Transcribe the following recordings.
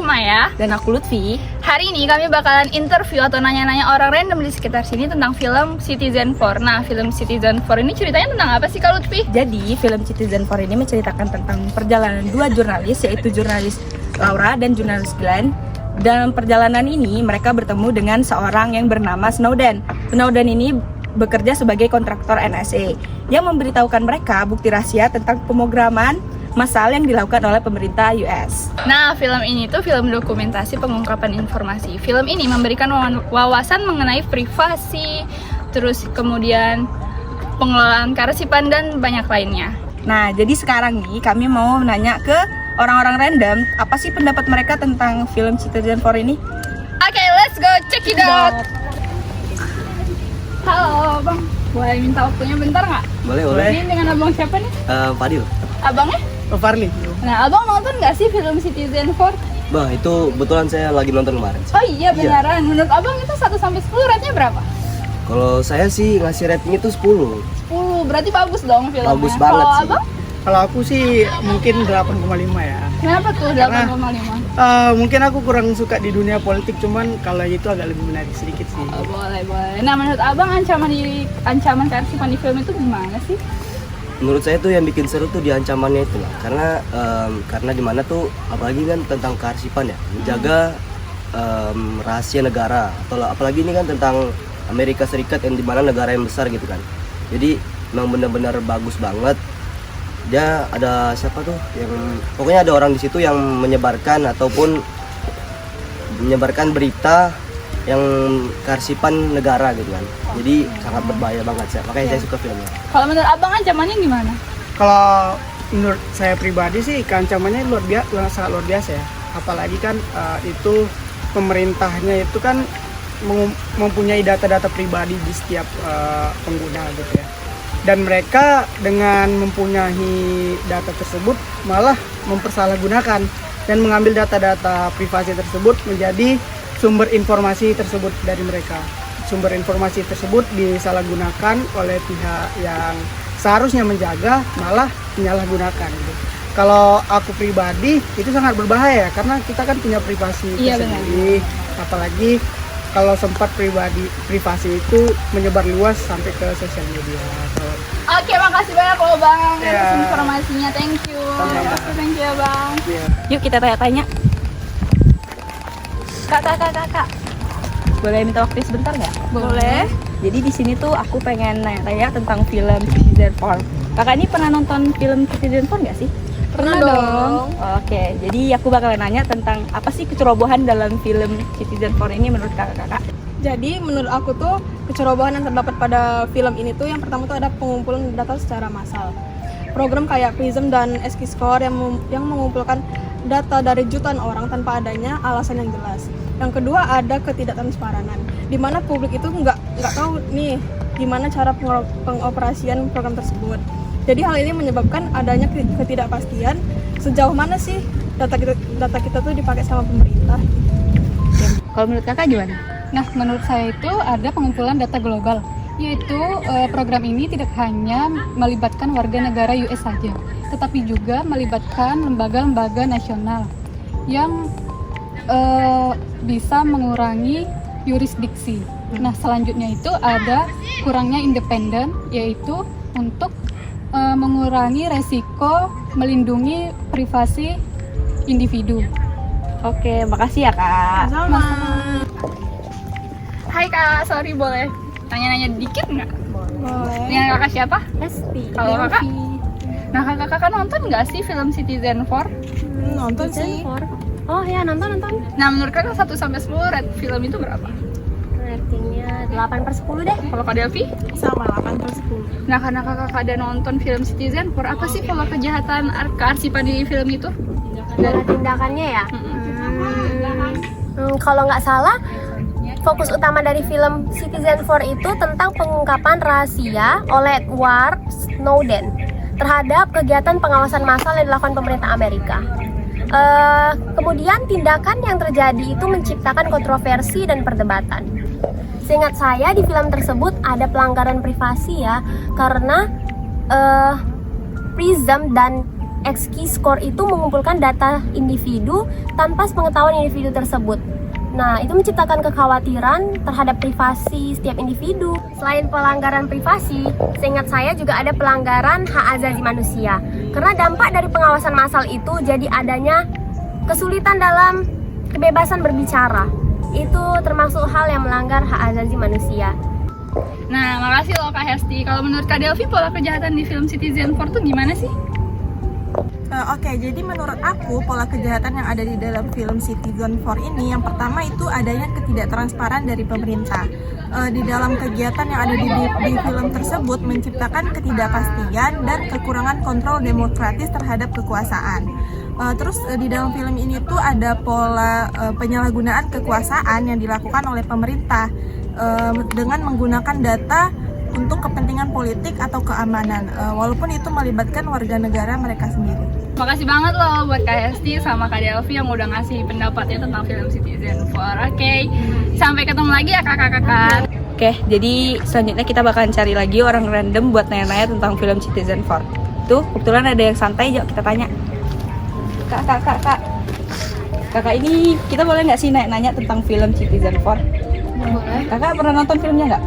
Hikmah ya. Dan aku Lutfi. Hari ini kami bakalan interview atau nanya-nanya orang random di sekitar sini tentang film Citizen4. Nah, film Citizen4 ini ceritanya tentang apa sih Kak Lutfi? Jadi film Citizen4 ini menceritakan tentang perjalanan dua jurnalis, yaitu jurnalis Laura dan jurnalis Glenn. Dalam perjalanan ini mereka bertemu dengan seorang yang bernama Snowden. Snowden ini bekerja sebagai kontraktor NSA yang memberitahukan mereka bukti rahasia tentang pemrograman massal yang dilakukan oleh pemerintah US. Nah, film ini tuh film dokumentasi pengungkapan informasi. Film ini memberikan wawasan mengenai privasi, terus kemudian pengelolaan kearsipan dan banyak lainnya. Nah, jadi sekarang nih kami mau nanya ke orang-orang random, apa sih pendapat mereka tentang film Citizen4 ini? Oke, let's go check it out. Halo, Bang. Boleh minta waktunya bentar nggak? Boleh. Ini dengan abang siapa nih? Fadil. Abangnya? Farli. Nah, abang nonton nggak sih film Citizen4? Bang, itu kebetulan saya lagi nonton kemarin sih. Oh iya, beneran. Menurut abang itu 1-10 rate-nya berapa? Kalau saya sih ngasih rating itu 10. 10, berarti bagus dong filmnya. Bagus banget Kalau sih. abang? Kalau aku sih mungkin 8,5 ya. Kenapa tuh 8,5? Mungkin aku kurang suka di dunia politik, cuman kalau itu agak lebih menarik sedikit sih. Oh, boleh. Nah, menurut abang ancaman kearsipan di film itu gimana sih? Menurut saya tuh yang bikin seru tuh di ancamannya itu lah. Karena di mana tuh apalagi kan tentang kearsipan ya, menjaga rahasia negara atau apalagi ini kan tentang Amerika Serikat yang dimana negara yang besar gitu kan. Jadi memang benar-benar bagus banget. Dia ada siapa tuh yang pokoknya ada orang di situ yang menyebarkan berita yang kearsipan negara gitu kan. Jadi sangat berbahaya banget sih. Makanya saya suka filmnya. Kalau menurut abang ancamannya gimana? Kalau menurut saya pribadi sih ancamannya sangat luar biasa ya. Apalagi kan itu pemerintahnya itu kan mempunyai data-data pribadi di setiap pengguna gitu ya. Dan mereka dengan mempunyai data tersebut malah mempersalahgunakan dan mengambil data-data privasi tersebut menjadi sumber informasi tersebut dari mereka. Sumber informasi tersebut disalahgunakan oleh pihak yang seharusnya menjaga malah menyalahgunakan gitu. Kalau aku pribadi itu sangat berbahaya karena kita kan punya privasi tersendiri. Apalagi kalau sempat privasi itu menyebar luas sampai ke sosial media. Oke, makasih banyak loh Bang atas Ya. informasinya. Thank you. Thank you ya Bang. Yuk kita tanya-tanya. Kak. Boleh minta waktu sebentar nggak? Boleh. Jadi di sini tuh aku pengen nanya-tanya tentang film Citizen4. Kakak ini pernah nonton film Citizen4 nggak sih? Pernah dong. Oke, jadi aku bakalan nanya tentang apa sih kecerobohan dalam film Citizen4 ini menurut kakak-kakak? Jadi menurut aku tuh kecerobohan yang terdapat pada film ini tuh yang pertama tuh ada pengumpulan data secara massal. Program kayak Prism dan SKScore yang mengumpulkan data dari jutaan orang tanpa adanya alasan yang jelas. Yang kedua ada ketidaktransparan, di mana publik itu nggak tahu nih gimana cara pengoperasian program tersebut. Jadi hal ini menyebabkan adanya ketidakpastian sejauh mana sih data kita tuh dipakai sama pemerintah. Kalau menurut kakak gimana? Nah, menurut saya itu ada pengumpulan data global, yaitu program ini tidak hanya melibatkan warga negara US saja, tetapi juga melibatkan lembaga-lembaga nasional yang bisa mengurangi yurisdiksi. Nah, selanjutnya itu ada kurangnya independen, yaitu untuk mengurangi resiko melindungi privasi individu. Oke, makasih ya kak. Sama. Hai Kak, sorry boleh tanya-nanya dikit nggak? Boleh. Dengan kakak siapa? Lesti. Kalau kakak? Nah, kakak nonton nggak sih film Citizen4? Nonton sih. Oh ya, nonton. Nah, menurut kakak 1-10 rate film itu berapa? Ratingnya 8/10 deh. Kalau Kak Delvi? Sama 8/10. Nah, karena kakak ada nonton film Citizen4, apa sih pola kejahatan kearsipan di film itu? Pola tindakannya ya. Kalau nggak salah, fokus utama dari film Citizen4 itu tentang pengungkapan rahasia oleh Edward Snowden terhadap kegiatan pengawasan massal yang dilakukan pemerintah Amerika. Kemudian tindakan yang terjadi itu menciptakan kontroversi dan perdebatan. Seingat saya di film tersebut ada pelanggaran privasi ya, karena Prism dan XKey score itu mengumpulkan data individu tanpa sepengetahuan individu tersebut. Nah, itu menciptakan kekhawatiran terhadap privasi setiap individu. Selain pelanggaran privasi, seingat saya juga ada pelanggaran hak asasi manusia. Karena dampak dari pengawasan massal itu jadi adanya kesulitan dalam kebebasan berbicara. Itu termasuk hal yang melanggar hak asasi manusia. Nah, makasih loh Kak Hesti. Kalau menurut Kak Delvi, pola kejahatan di film Citizen 4 tuh gimana sih? Oke, jadi menurut aku pola kejahatan yang ada di dalam film Citizen 4 ini yang pertama itu adanya ketidaktransparan dari pemerintah. Di dalam kegiatan yang ada di film tersebut menciptakan ketidakpastian dan kekurangan kontrol demokratis terhadap kekuasaan. Terus di dalam film ini tuh ada pola penyalahgunaan kekuasaan yang dilakukan oleh pemerintah dengan menggunakan data untuk kepentingan politik atau keamanan, walaupun itu melibatkan warga negara mereka sendiri. Makasih banget loh buat Kak Hesti sama Kak Delvi yang udah ngasih pendapatnya tentang film Citizen 4. Oke, sampai ketemu lagi ya kakak-kakak. Oke, jadi selanjutnya kita bakalan cari lagi orang random buat nanya-nanya tentang film Citizen 4. Tuh, kebetulan ada yang santai, yuk kita tanya. Kak. Kakak ini kita boleh nggak sih nanya tentang film Citizen 4? Boleh. Kakak pernah nonton filmnya nggak?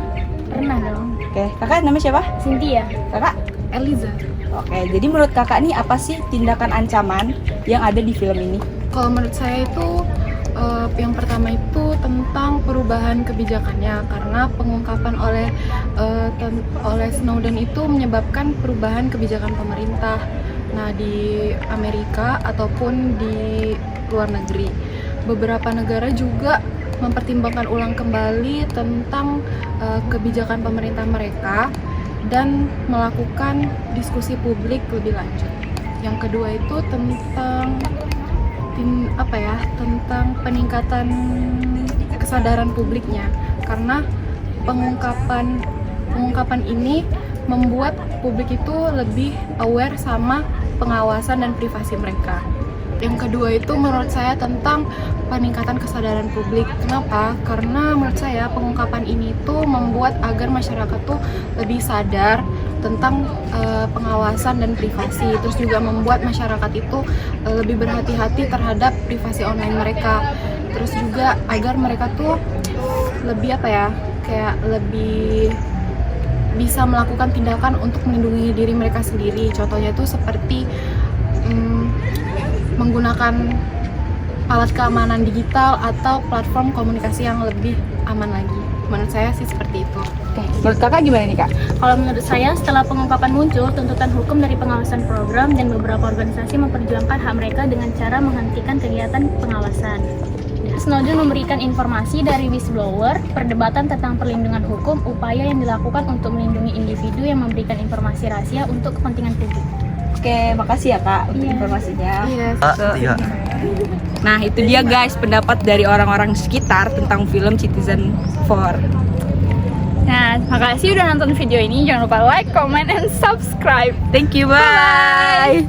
Pernah dong. Oke, kakak namanya siapa? Cynthia. Kakak? Eliza. Oke, jadi menurut kakak nih apa sih tindakan ancaman yang ada di film ini? Kalau menurut saya itu yang pertama itu tentang perubahan kebijakannya, karena pengungkapan oleh Snowden itu menyebabkan perubahan kebijakan pemerintah. Nah, di Amerika ataupun di luar negeri, beberapa negara juga mempertimbangkan ulang kembali tentang kebijakan pemerintah mereka dan melakukan diskusi publik lebih lanjut. Yang kedua itu tentang peningkatan kesadaran publiknya, karena pengungkapan ini membuat publik itu lebih aware sama pengawasan dan privasi mereka. Yang kedua itu menurut saya tentang peningkatan kesadaran publik. Kenapa? Karena menurut saya pengungkapan ini tuh membuat agar masyarakat tuh lebih sadar tentang pengawasan dan privasi. Terus juga membuat masyarakat itu lebih berhati-hati terhadap privasi online mereka. Terus juga agar mereka tuh lebih lebih bisa melakukan tindakan untuk melindungi diri mereka sendiri. Contohnya itu seperti menggunakan alat keamanan digital atau platform komunikasi yang lebih aman lagi. Menurut saya sih seperti itu. Oke, menurut kakak gimana nih kak? Kalau menurut saya, setelah pengungkapan muncul, tuntutan hukum dari pengawasan program dan beberapa organisasi memperjuangkan hak mereka dengan cara menghentikan kegiatan pengawasan. Snowden memberikan informasi dari whistleblower, perdebatan tentang perlindungan hukum, upaya yang dilakukan untuk melindungi individu yang memberikan informasi rahasia untuk kepentingan publik. Oke, makasih ya kak untuk informasinya. Iya. Nah, itu dia guys pendapat dari orang-orang sekitar tentang film Citizen 4. Nah, makasih udah nonton video ini. Jangan lupa like, comment, and subscribe. Thank you, bye.